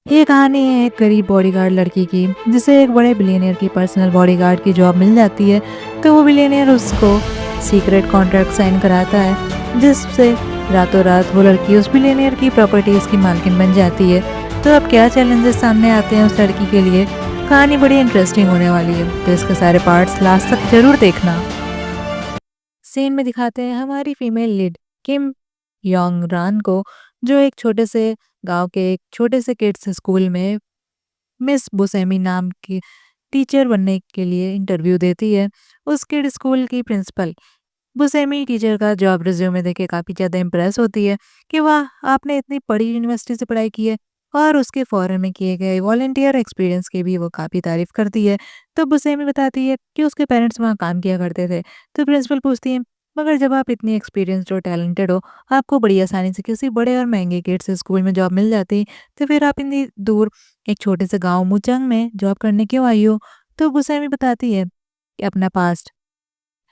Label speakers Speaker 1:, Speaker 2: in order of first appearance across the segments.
Speaker 1: ये कहानी है एक गरीब बॉडीगार्ड लड़की की जिसे एक बड़े बिलियनियर की पर्सनल बॉडीगार्ड की जॉब मिल जाती है। तो वो बिलियनियर उसको सीक्रेट कॉन्ट्रैक्ट साइन कराता है जिससे रातों रात वो लड़की उस बिलियनियर की प्रॉपर्टीज की मालकिन बन जाती है। तो अब क्या चैलेंजेस सामने आते हैं उस लड़की के लिए, कहानी बड़ी इंटरेस्टिंग होने वाली है, तो इसके सारे पार्ट्स लास्ट तक जरूर देखना। सीन में दिखाते हैं हमारी फीमेल लीड किम योंग रान को, जो एक छोटे से गांव के एक छोटे से किड्स स्कूल में मिस बुसेमी नाम की टीचर बनने के लिए इंटरव्यू देती है। उस किड स्कूल की प्रिंसिपल बुसेमी टीचर का जॉब रिज्यूमे देख के काफ़ी ज़्यादा इम्प्रेस होती है कि वाह, आपने इतनी बड़ी यूनिवर्सिटी से पढ़ाई की है। और उसके फॉरेन में किए गए वॉलंटियर एक्सपीरियंस की भी वो काफ़ी तारीफ करती है। तो बुसेमी बताती है कि उसके पेरेंट्स वहाँ काम किया करते थे। तो प्रिंसिपल पूछती है, मगर जब आप इतनी एक्सपीरियंस्ड और टैलेंटेड हो, आपको बड़ी आसानी से किसी बड़े और महंगे किड्स स्कूल में जॉब मिल जाती, तो फिर आप इतनी दूर एक छोटे से गांव मुचंग में जॉब करने क्यों आई हो? तो बुसेमी बताती है कि अपना पास्ट।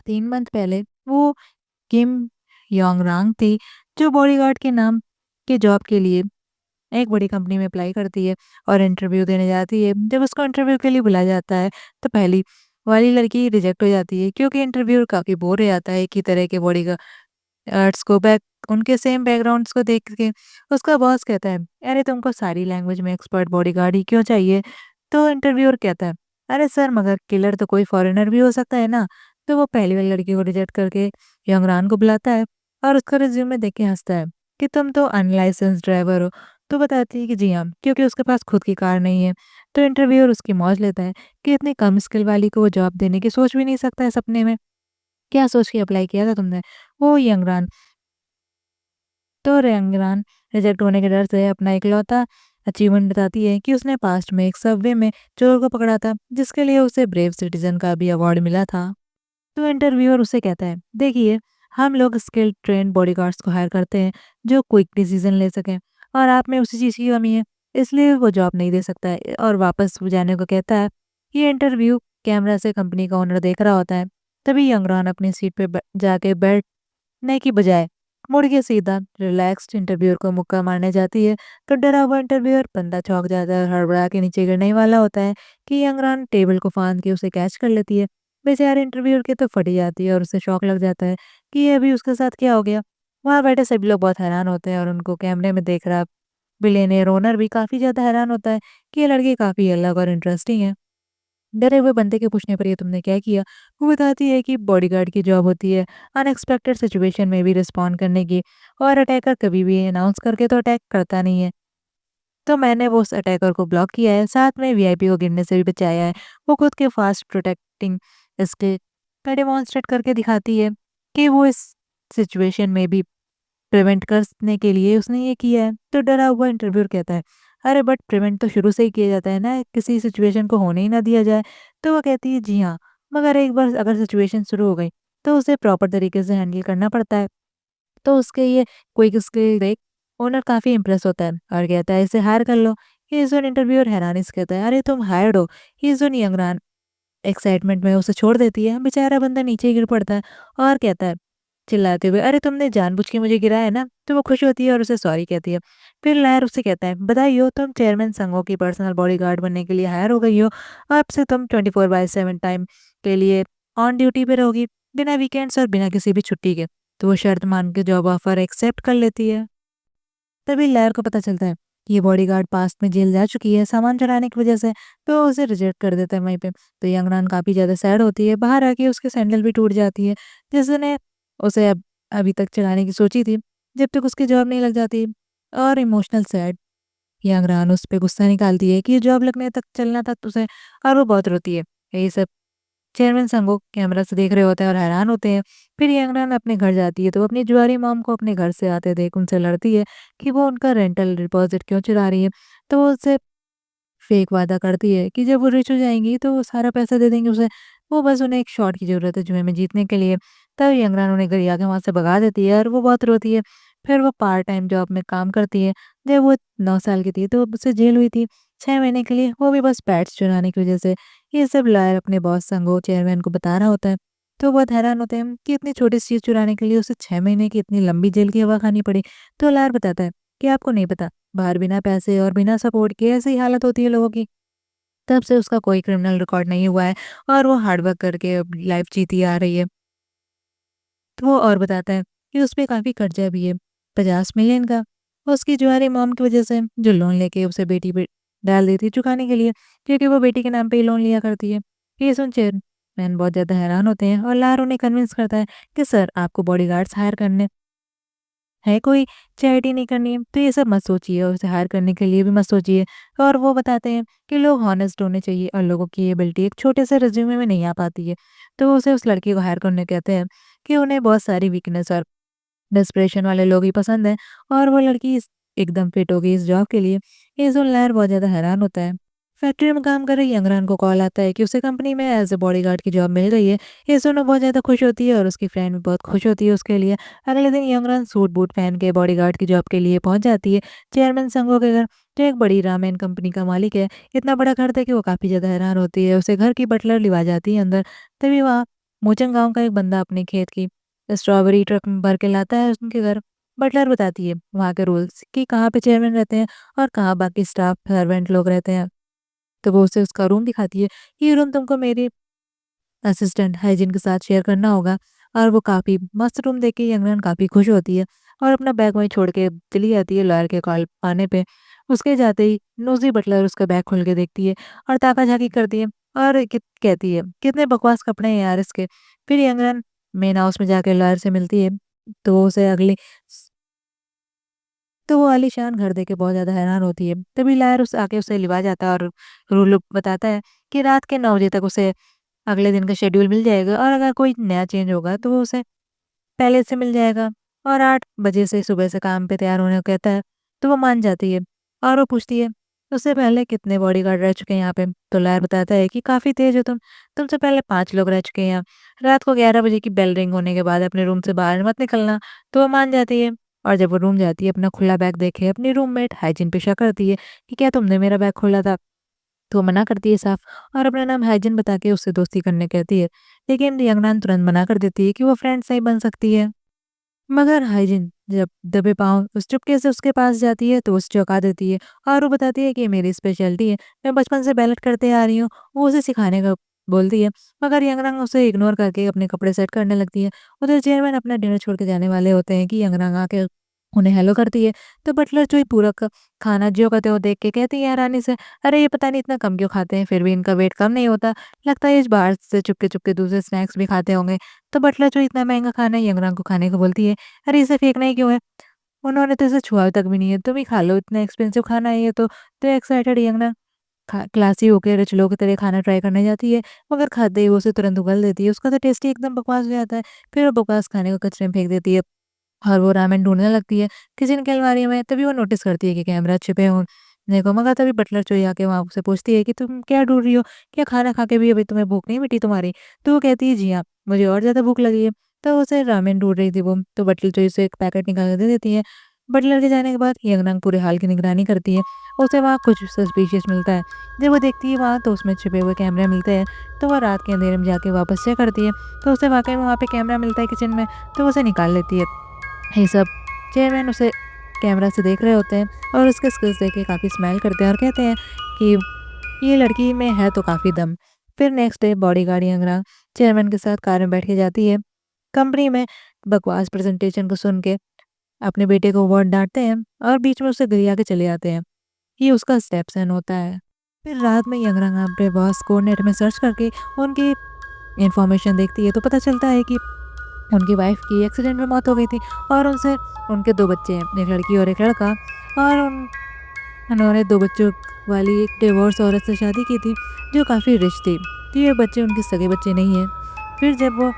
Speaker 1: 3 मंथ पहले वो किम योंग रांग थी, जो बॉडीगार्ड के नाम के जॉब के लिए एक बड़ी कंपनी में अप्लाई करती है और इंटरव्यू देने जाती है। जब उसको इंटरव्यू के लिए बुलाया जाता है, तो पहली वाली लड़की रिजेक्ट हो जाती है क्योंकि इंटरव्यूअर काफ़ी बोर हो जाता है एक ही तरह के बॉडीगार्ड्स को बैक उनके सेम बैकग्राउंड्स को देख के। उसका बॉस कहता है, अरे तुमको सारी लैंग्वेज में एक्सपर्ट बॉडीगार्ड ही क्यों चाहिए? तो इंटरव्यूअर कहता है, अरे सर, मगर किलर तो कोई फॉरेनर भी हो सकता है ना। तो वो पहली वाली लड़की को रिजेक्ट करके यंगरान को बुलाता है और उसका रिज्यूमे देख के हंसता है कि तुम तो अनलाइसेंस ड्राइवर हो। तो बताती है कि जी हाँ, क्योंकि उसके पास खुद की कार नहीं है। तो इंटरव्यूअर उसकी मौज लेता है कि इतनी कम स्किल वाली को वो जॉब देने की सोच भी नहीं सकता है सपने में। क्या सोच के अप्लाई किया था तुमने? वो यंगरान। तो यंगरान रिजेक्ट होने के डर से अपना इकलौता अचीवमेंट बताती है कि उसने पास्ट में एक सबवे में चोर को पकड़ा था, जिसके लिए उसे ब्रेव सिटीजन का भी अवार्ड मिला था। तो इंटरव्यूअर उसे कहता है, देखिए, हम लोग स्किल्ड ट्रेन बॉडीगार्ड्स को हायर करते हैं जो क्विक डिसीजन ले सकें, और आप में उसी चीज़ की कमी है, इसलिए वो जॉब नहीं दे सकता है और वापस जाने को कहता है। ये इंटरव्यू कैमरा से कंपनी का ओनर देख रहा होता है। तभी यंगरान अपनी सीट पे जाके बैठने की बजाय मुड़ के सीधा रिलैक्स्ड इंटरव्यूअर को मुक्का मारने जाती है। तो डरा हुआ इंटरव्यूअर बंदा चौंक जाता है और हड़बड़ा के नीचे गिरने ही वाला होता है कि यंगरान टेबल को फांद के उसे कैच कर लेती है। बेचारे इंटरव्यूअर की तो फटी जाती है और उसे शॉक लग जाता है कि ये अभी उसके साथ क्या हो गया। वहाँ बैठे सभी लोग बहुत हैरान होते हैं और उनको कैमरे में देख रहा बिलियनियर ओनर भी काफ़ी ज़्यादा हैरान होता है कि ये लड़की काफ़ी अलग और इंटरेस्टिंग है। डरे हुए बंदे के पूछने पर ये तुमने क्या किया? वो बताती है कि बॉडीगार्ड की जॉब होती है अनएक्सपेक्टेड सिचुएशन में भी रिस्पॉन्ड करने की, और अटैकर कभी भी अनाउंस करके तो अटैक करता नहीं है। तो मैंने वो उस अटैकर को ब्लॉक किया है, साथ में वीआईपी को गिरने से भी बचाया है। वो खुद के फास्ट प्रोटेक्टिंग स्किल का डेमोंस्ट्रेट करके दिखाती है कि वो इस सिचुएशन में भी प्रिवेंट करने के लिए उसने ये किया है। तो डरा हुआ इंटरव्यूअर कहता है, अरे बट प्रिवेंट तो शुरू से ही किया जाता है ना, किसी सिचुएशन को होने ही ना दिया जाए। तो वो कहती है, जी हाँ, मगर एक बार अगर सिचुएशन शुरू हो गई तो उसे प्रॉपर तरीके से हैंडल करना पड़ता है। तो उसके ये क्विक स्किल देख ओनर काफ़ी इम्प्रेस होता है और कहता है, इसे हायर कर लो। ही इज़ एन इंटरव्यूअर हैरानी से कहता है, अरे तुम हायर्ड हो। ही इज़ एन यंगरान एक्साइटमेंट में उसे छोड़ देती है। बेचारा बंदा नीचे ही गिर पड़ता है और कहता है चिल्लाते हुए, अरे तुमने जानबूझ के मुझे गिराया है ना। तो वो खुश होती है और उसे सॉरी कहती है। फिर लायर उसे कहता है, बधाई हो, तुम चेयरमैन संघों की पर्सनल बॉडीगार्ड बनने के लिए हायर हो गई हो। अब से तुम 24/7 टाइम के लिए ऑन ड्यूटी पे रहोगी, बिना वीकेंड्स और बिना किसी भी छुट्टी के। तो वो शर्त मान के जॉब ऑफर एक्सेप्ट कर लेती है। तभी लायर को पता चलता है कि ये बॉडीगार्ड पास्ट में जेल जा चुकी है सामान चुराने की वजह से। तो वो उसे रिजेक्ट कर देता है वहीं पे। तो यंगरान काफ़ी ज़्यादा सैड होती है, बाहर आके उसकी सैंडल भी टूट जाती है जिसने उसे अभी तक चलाने की सोची थी, जब तक उसकी जॉब नहीं लग जाती। और इमोशनल सैड यंगरान उस पे गुस्सा निकालती है कि जॉब लगने तक चलना था तुझे, और वो बहुत रोती है। यही सब चेयरमैन संगो कैमरा से देख रहे होते हैं और हैरान होते हैं। फिर यंगरान अपने घर जाती है तो अपनी जुआरी मॉम को अपने घर से आते देख उनसे लड़ती है कि वो उनका रेंटल डिपॉजिट क्यों चुरा रही है। तो वो उससे फेक वादा करती है कि जब वो रिच हो जाएंगी तो वो सारा पैसा दे देंगे उसे। वो बस उन्हें एक शॉट की ज़रूरत है जुए में जीतने के लिए। तब यंगरान उन्हें गरिया के वहाँ से भगा देती है और वो बहुत रोती है। फिर वो पार्ट टाइम जॉब में काम करती है। जब वो 9 साल की थी तो उसे जेल हुई थी 6 महीने के लिए, वो भी बस पैट्स चुराने की वजह से। ये सब लॉयर अपने बॉस संगो चेयरमैन को बता रहा होता है। तो बहुत हैरान होते हैं कि इतनी छोटी सी चीज़ चुराने के लिए उसे 6 महीने की इतनी लंबी जेल की हवा खानी पड़ी। तो लॉयर बताता है, कि आपको नहीं पता, बाहर बिना पैसे और बिना सपोर्ट के ऐसी ही हालत होती है लोगों की। तब से उसका कोई क्रिमिनल रिकॉर्ड नहीं हुआ है और वो हार्ड वर्क करके अब लाइफ जीती आ रही है। तो वो और बताता है कि उस पे काफ़ी कर्जा भी है, 50 मिलियन का। उसकी जुआरी मॉम की वजह से, जो लोन लेके उसे बेटी पे डाल देती है चुकाने के लिए, क्योंकि वो बेटी के नाम पे ही लोन लिया करती है। ये सुन चेयरमैन बहुत ज़्यादा हैरान होते हैं और लार उन्हें कन्विंस करता है कि सर, आपको बॉडीगार्ड्स हायर करने है, कोई चैरिटी नहीं करनी है, तो ये सब मत सोचिए और उसे हायर करने के लिए भी मत सोचिए। और वो बताते हैं कि लोग हॉनेस्ट होने चाहिए और लोगों की एबिलिटी एक छोटे से रिज्यूमे में नहीं आ पाती है। तो वो उसे उस लड़की को हायर करने कहते हैं कि उन्हें बहुत सारी वीकनेस और डिस्परेशन वाले लोग ही पसंद हैं और वो लड़की एकदम फिट हो गई इस जॉब के लिए। ये सुन लहर बहुत ज़्यादा हैरान होता है। फैक्ट्री में काम कर रही यंगरान को कॉल आता है कि उसे कंपनी में एज ए बॉडीगार्ड की जॉब मिल गई है। ये सुन वो बहुत ज़्यादा खुश होती है और उसकी फ्रेंड भी बहुत खुश होती है उसके लिए। अगले दिन यंगरान सूट बूट पहन के बॉडीगार्ड की जॉब के लिए पहुंच जाती है चेयरमैन संगो के घर, जो एक बड़ी रामेन कंपनी का मालिक है। इतना बड़ा घर था कि वो काफ़ी ज़्यादा हैरान होती है। उसे घर की बटलर लिवा जाती है अंदर। तभी वहाँ मोचन गाँव का एक बंदा अपने खेत की स्ट्रॉबेरी ट्रक में भर के लाता है उनके घर। बटलर बताती है वहाँ के रूल्स कि कहाँ पे चेयरमैन रहते हैं और कहाँ बाकी स्टाफ सर्वेंट लोग रहते हैं। तो वो उसे उसका रूम दिखाती है, ये रूम तुमको मेरी असिस्टेंट हाइजीन के साथ शेयर करना होगा। और वो काफ़ी मस्त रूम देख के यंगन काफ़ी खुश होती है और अपना बैग वहीं छोड़ के चली जाती है लॉयर के कॉल आने पे। उसके जाते ही नोज़ी बटलर उसका बैग खोल के देखती है और ताका-झाकी करती है और कहती है, कितने बकवास कपड़े हैं यार इसके। फिर यंगन मेन हाउस में जाके लॉयर से मिलती है, तो वो उसे अगली तो वो आलीशान घर देख के बहुत ज़्यादा हैरान होती है। तभी लायर उस आके उसे लिवा जाता है और रूल बताता है कि रात के 9 बजे तक उसे अगले दिन का शेड्यूल मिल जाएगा और अगर कोई नया चेंज होगा तो वो उसे पहले से मिल जाएगा। और 8 बजे से सुबह से काम पे तैयार होने को कहता है, तो वो मान जाती है और वो पूछती है, उससे पहले कितने बॉडीगार्ड रह चुके हैं यहाँ पे? तो लायर बताता है कि काफ़ी तेज़ हो तुम, तुमसे पहले 5 लोग रह चुके हैं यहाँ। रात को 11 बजे की बेल रिंग होने के बाद अपने रूम से बाहर मत निकलना। तो वो मान जाती है और जब वो रूम जाती है अपना खुला बैग देखे अपनी रूममेट हाइजीन पे शक करती है कि क्या तुमने मेरा बैग खोला था? तो वो मना करती है साफ और अपना नाम हाइजीन बता के उससे दोस्ती करने कहती है। लेकिन यंगनान तुरंत मना कर देती है कि वो फ्रेंड्स नहीं बन सकती है। मगर हाइजीन जब दबे पाँव उस चुपके से उसके पास जाती है तो उसे चौंका देती है और वो बताती है कि ये मेरी स्पेशलिटी है, मैं बचपन से बैलेट करते आ रही हूँ। वो उसे सिखाने का बोलती है, मगर यंगरंग उसे इग्नोर करके अपने कपड़े सेट करने लगती है। उधर चेयरमैन अपना डिनर छोड़ के जाने वाले होते हैं कि यंगरंग आके उन्हें हेलो करती है। तो बटलर जो ही पूरा खाना ज्यो करते हो देख के कहती है हैरानी से, अरे ये पता नहीं इतना कम क्यों खाते हैं, फिर भी इनका वेट कम नहीं होता। लगता है इस बाहर से चुपके चुपके दूसरे स्नैक्स भी खाते होंगे। तो बटलर जो इतना महँगा खाना है यंगरांग को खाने को बोलती है, "अरे इसे फेंकना ही क्यों है? उन्होंने तो इसे छुआ तक भी नहीं है, तुम ही खा लो, इतना एक्सपेंसिव खाना है ये तो।" तो एक्साइटेड यंगरांग क्लासी होके रिच लोगों की तरह खाना ट्राई करने जाती है, मगर खाते ही वो उसे तुरंत उगल देती है। उसका तो टेस्ट ही एकदम बकवास हो जाता है। फिर वो बकवास खाने को कचरे में फेंक देती है और वो रामेन ढूँढने लगती है किचन की अलमारी में। तभी वो नोटिस करती है कि कैमरा छिपे होने को, मगर तभी बटलर चोरी आके वहाँ से पूछती है कि तुम क्या ढूँढ रही हो? क्या खाना खा के भी अभी तुम्हें भूख नहीं मिटी तुम्हारी? तो वो कहती है, जी हाँ, मुझे और ज़्यादा भूख लगी है। तो उसे रामेन ढूँढ रही थी वो, तो बटलर चोरी से एक पैकेट निकाल के दे देती है। बटलर के जाने के बाद यंगनांग पूरे हाल की निगरानी करती है। उसे वहाँ कुछ सस्पिशियस मिलता है। जब वो देखती है वहाँ तो उसमें छिपे हुए कैमरे मिलते हैं। तो वो रात के अंधेरे में जाके वापस चेक करती है, तो उसे वाक़ई में वहाँ पे कैमरा मिलता है किचन में, तो वो उसे निकाल लेती है। ये सब चेयरमैन उसे कैमरा से देख रहे होते हैं और उसके स्किल्स देख के काफ़ी स्माइल करते हैं और कहते हैं कि ये लड़की में है तो काफ़ी दम। फिर नेक्स्ट डे बॉडीगार्ड यंगरा चेयरमैन के साथ कार में बैठ के जाती है। कंपनी में बकवास प्रेजेंटेशन को सुन के अपने बेटे को बहुत डांटते हैं और बीच में उसे गिरा के चले आते हैं। ये उसका स्टेप सन होता है। फिर रात में यंगरंग अपने बॉस को नेट में सर्च करके उनकी इन्फॉर्मेशन देखती है, तो पता चलता है कि उनकी वाइफ की एक्सीडेंट में मौत हो गई थी और उनसे उनके 2 बच्चे हैं, एक लड़की और एक लड़का। और उन्होंने 2 बच्चों वाली एक डिवोर्स औरत से शादी की थी, जो काफ़ी रिच थी। तो ये बच्चे उनके सगे बच्चे नहीं हैं। फिर जब वो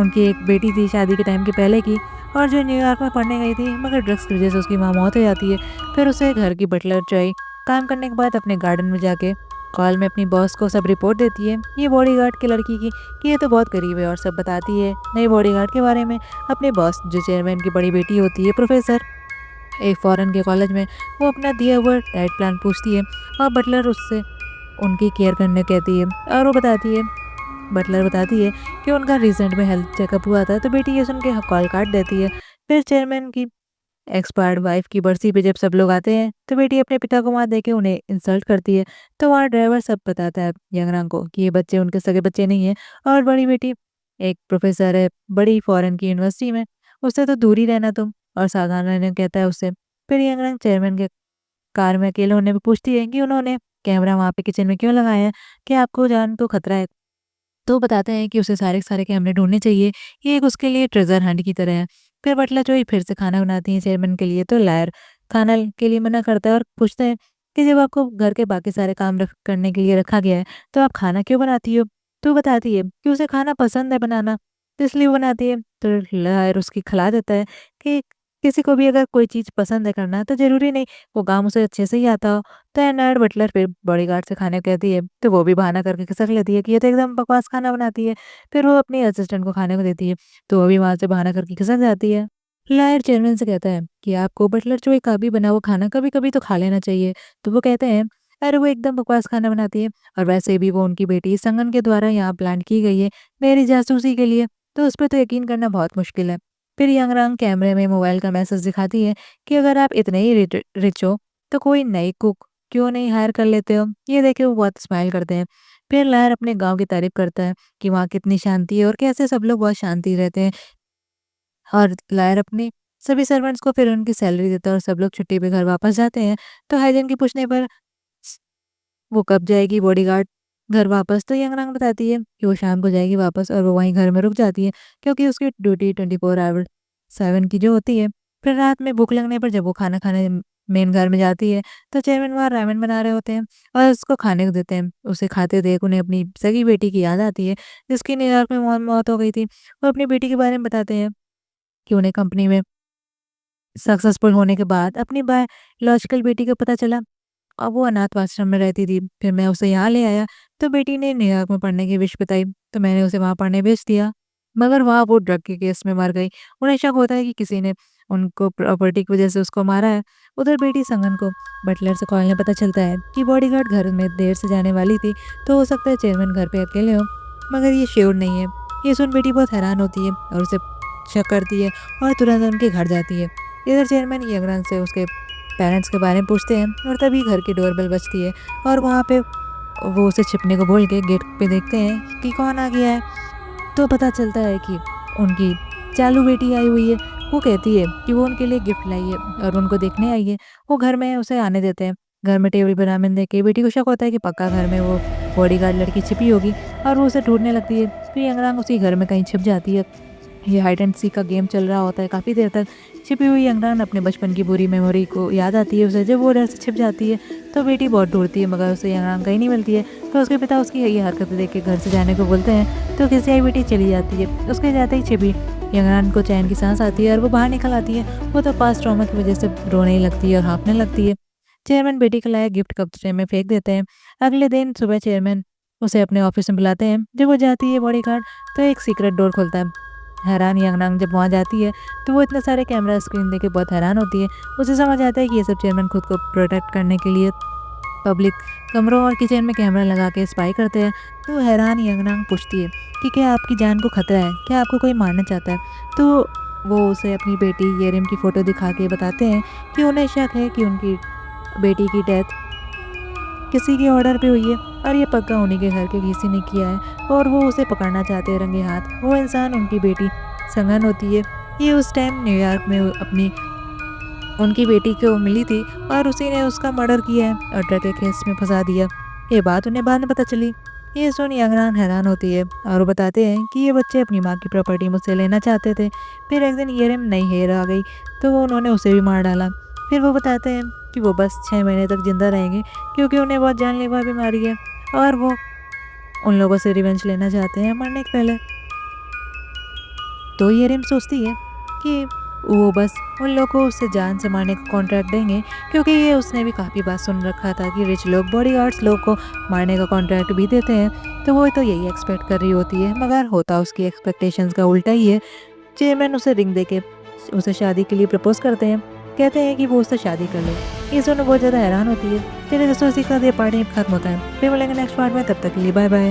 Speaker 1: उनकी एक बेटी थी शादी के टाइम के पहले की, और जो न्यूयॉर्क में पढ़ने गई थी, मगर ड्रग्स की वजह से उसकी माँ मौत हो जाती है। फिर उसे घर की बटलर चॉई काम करने के बाद अपने गार्डन में जाके कॉल में अपनी बॉस को सब रिपोर्ट देती है, ये बॉडीगार्ड की लड़की की, कि ये तो बहुत करीब है, और सब बताती है नए बॉडीगार्ड के बारे में। अपने बॉस जो चेयरमैन की बड़ी बेटी होती है प्रोफेसर एक फॉरेन के कॉलेज में, वो अपना दिया हुआ डाइट प्लान पूछती है और बटलर उससे उनकी केयर करने कहती है। और वो बताती है बटलर बताती है कि उनका रिसेंट में हेल्थ चेकअप हुआ था, तो बेटी ये सुन के कॉल काट देती है। फिर चेयरमैन की एक्सपायर्ड वाइफ की बरसी पे जब सब लोग आते हैं तो बेटी अपने पिता को वहाँ देके उन्हें इंसल्ट करती है। तो वहाँ ड्राइवर सब बताता है यंगरांग को कि ये बच्चे उनके सगे बच्चे नहीं है और बड़ी बेटी एक प्रोफेसर है बड़ी फॉरेन की यूनिवर्सिटी में, उससे तो दूर ही रहना तुम, और सावधान रहने को कहता है उससे। फिर यंगरांग चेयरमैन के कार में अकेले होने पे पूछती है कि उन्होंने कैमरा वहाँ पे किचन में क्यों लगाया है, कि आपको जान तो खतरा है। तो बताते हैं कि उसे सारे के सारे कैमरे ढूँढने चाहिए, ये एक उसके लिए ट्रेज़र हंट की तरह है। फिर बटला चोई फिर से खाना बनाती हैं चेयरमैन के लिए, तो लायर खाना के लिए मना करता है और पूछता है कि जब आपको घर के बाकी सारे काम करने के लिए रखा गया है, तो आप खाना क्यों बनाती हो? तो बताती है कि उसे खाना पसंद है बनाना, तो इसलिए वो बनाती है। तो लायर उसकी खिला देता है कि किसी को भी अगर कोई चीज़ पसंद है करना, तो ज़रूरी नहीं वो काम उसे अच्छे से ही आता हो। तो एनर्ड बटलर फिर बॉडीगार्ड से खाने को कहती है, तो वो भी बहाना करके खिसक लेती है कि ये तो एकदम बकवास खाना बनाती है। फिर वो अपनी असिस्टेंट को खाने को देती है, तो वो भी वहाँ से बहाना करके खिसक जाती है। लायर चेयरमैन से कहता है कि आपको बटलर चोई का भी बना हुआ खाना कभी-कभी तो खा लेना चाहिए। तो वो कहते हैं, अरे वो एकदम बकवास खाना बनाती है और वैसे भी वो उनकी बेटी संगन के द्वारा यहाँ प्लांट की गई है मेरी जासूसी के लिए, तो उस पे तो यकीन करना बहुत मुश्किल है। फिर यंगरांग कैमरे में मोबाइल का मैसेज दिखाती है कि अगर आप इतने ही रिच हो, तो कोई नई कुक क्यों नहीं हायर कर लेते हो? ये देख के वो बहुत स्माइल करते हैं। फिर लायर अपने गाँव की तारीफ़ करता है कि वहाँ कितनी शांति है और कैसे सब लोग बहुत शांति रहते हैं। और लायर अपने सभी सर्वेंट्स को फिर उनकी सैलरी देता है और सब लोग छुट्टी पे घर वापस जाते हैं। तो हाइजन की पूछने पर वो कब जाएगी बॉडीगार्ड घर वापस, तो यंगरांग बताती है कि वो शाम को जाएगी वापस और वो वहीं घर में रुक जाती है क्योंकि उसकी ड्यूटी 24 आवर 7 की जो होती है। फिर रात में भूख लगने पर जब वो खाना खाने मेन घर में जाती है, तो चेयरमैन वहाँ रामेन बना रहे होते हैं और उसको खाने को देते हैं। उसे खाते देख उन्हें अपनी सगी बेटी की याद आती है जिसकी न्यूयॉर्क में मौत हो गई थी। वो अपनी बेटी के बारे में बताते हैं कि उन्हें कंपनी में सक्सेसफुल होने के बाद अपनी बायोलॉजिकल बेटी का पता चला। अब वो अनाथ आश्रम में रहती थी। फिर मैं उसे यहाँ ले आया, तो बेटी ने न्यूयॉर्क में पढ़ने की विश बताई, तो मैंने उसे वहाँ पढ़ने भेज दिया। मगर वहाँ वो ड्रग के केस में मर गई। उन्हें शक होता है कि किसी ने उनको प्रॉपर्टी की वजह से उसको मारा है। उधर बेटी संगन को बटलर से कॉल में पता चलता है कि बॉडीगार्ड घर में देर से जाने वाली थी, तो हो सकता है चेयरमैन घर पे अकेले हो, मगर ये श्योर नहीं है। ये सुन बेटी बहुत हैरान होती है और उसे शक करती है और तुरंत उनके घर जाती है। इधर चेयरमैन यंगरान से उसके पेरेंट्स के बारे में पूछते हैं और तभी घर की डोरबेल बजती है और वहाँ पे वो उसे छिपने को बोल के गेट पे देखते हैं कि कौन आ गया है। तो पता चलता है कि उनकी चालू बेटी आई हुई है। वो कहती है कि वो उनके लिए गिफ्ट लाई है और उनको देखने आई है। वो घर में उसे आने देते हैं। घर में टेबल पर रामेन देख के बेटी को शक होता है कि पक्का घर में वो बॉडीगार्ड लड़की छिपी होगी और वो उसे ढूंढने लगती है। फिर यंगरांग उसी घर में कहीं छिप जाती है। ये हाइड एंड सीक का गेम चल रहा होता है काफ़ी देर तक। छिपी हुई यंगरान अपने बचपन की बुरी मेमोरी को याद आती है उसे। जब वो डर से छिप जाती है तो बेटी बहुत ढूंढती है मगर उसे यंगरान कहीं नहीं मिलती है। तो उसके पिता उसकी ये हरकतें देख के घर से जाने को बोलते हैं, तो किसी आई बेटी चली जाती है। उसके जाते ही छिपी यंगरान को चैन की सांस आती है और वो बाहर निकल आती है। वो तो पास ट्रॉमा की वजह से रोने लगती है और हाँफने लगती है। चेयरमैन बेटी का लाया गिफ्ट कचरे में फेंक देते हैं। अगले दिन सुबह चेयरमैन उसे अपने ऑफिस में बुलाते हैं। जब वो जाती है बॉडीगार्ड तो एक सीक्रेट डोर खोलता है। हैरान यंगनांग जब वहाँ जाती है तो वो इतने सारे कैमरा स्क्रीन देख के बहुत हैरान होती है। उसे समझ आता है कि ये सब चेयरमैन खुद को प्रोटेक्ट करने के लिए पब्लिक कमरों और किचन में कैमरा लगा के स्पाई करते हैं। तो हैरान यंगनांग पूछती है कि क्या आपकी जान को खतरा है, क्या आपको कोई मारना चाहता है? तो वो उसे अपनी बेटी येरिम की फ़ोटो दिखा के बताते हैं कि उन्हें शक है कि उनकी बेटी की डेथ किसी के ऑर्डर पे हुई है और ये पक्का उन्हीं के घर के किसी ने किया है और वो उसे पकड़ना चाहते हैं रंगे हाथ। वो इंसान उनकी बेटी संगन होती है। ये उस टाइम न्यूयॉर्क में अपनी उनकी बेटी को मिली थी और उसी ने उसका मर्डर किया है और ड्रग के केस में फंसा दिया। ये बात उन्हें बाद में पता चली। ये सुन यंगरान हैरान होती है और वो बताते हैं कि ये बच्चे अपनी माँ की प्रॉपर्टी मुझसे लेना चाहते थे। फिर एक दिन येरेम नई हेयर आ गई तो वो उन्होंने उसे भी मार डाला। फिर वो बताते हैं कि वो बस 6 महीने तक जिंदा रहेंगे क्योंकि उन्हें बहुत जानलेवा बीमारी है और वो उन लोगों से रिवेंज लेना चाहते हैं मरने के पहले। तो येरेम सोचती है कि वो बस उन लोगों को उससे जान से मारने का कॉन्ट्रैक्ट देंगे क्योंकि ये उसने भी काफ़ी बार सुन रखा था कि रिच लोग बॉडीगार्ड्स लोग को मारने का कॉन्ट्रैक्ट भी देते हैं। तो वो तो यही एक्सपेक्ट कर रही होती है मगर होता उसकी एक्सपेक्टेशंस का उल्टा ही है। चेयरमैन उसे रिंग देके उसे शादी के लिए प्रपोज करते हैं। कहते हैं कि वो उससे शादी कर ले। ये सुनो बहुत ज़्यादा हैरान होती है। चलिए दोस्तों इसी के साथ ये पार्ट खत्म होता है। फिर मिलेंगे नेक्स्ट पार्ट में, तब तक के लिए बाय बाय।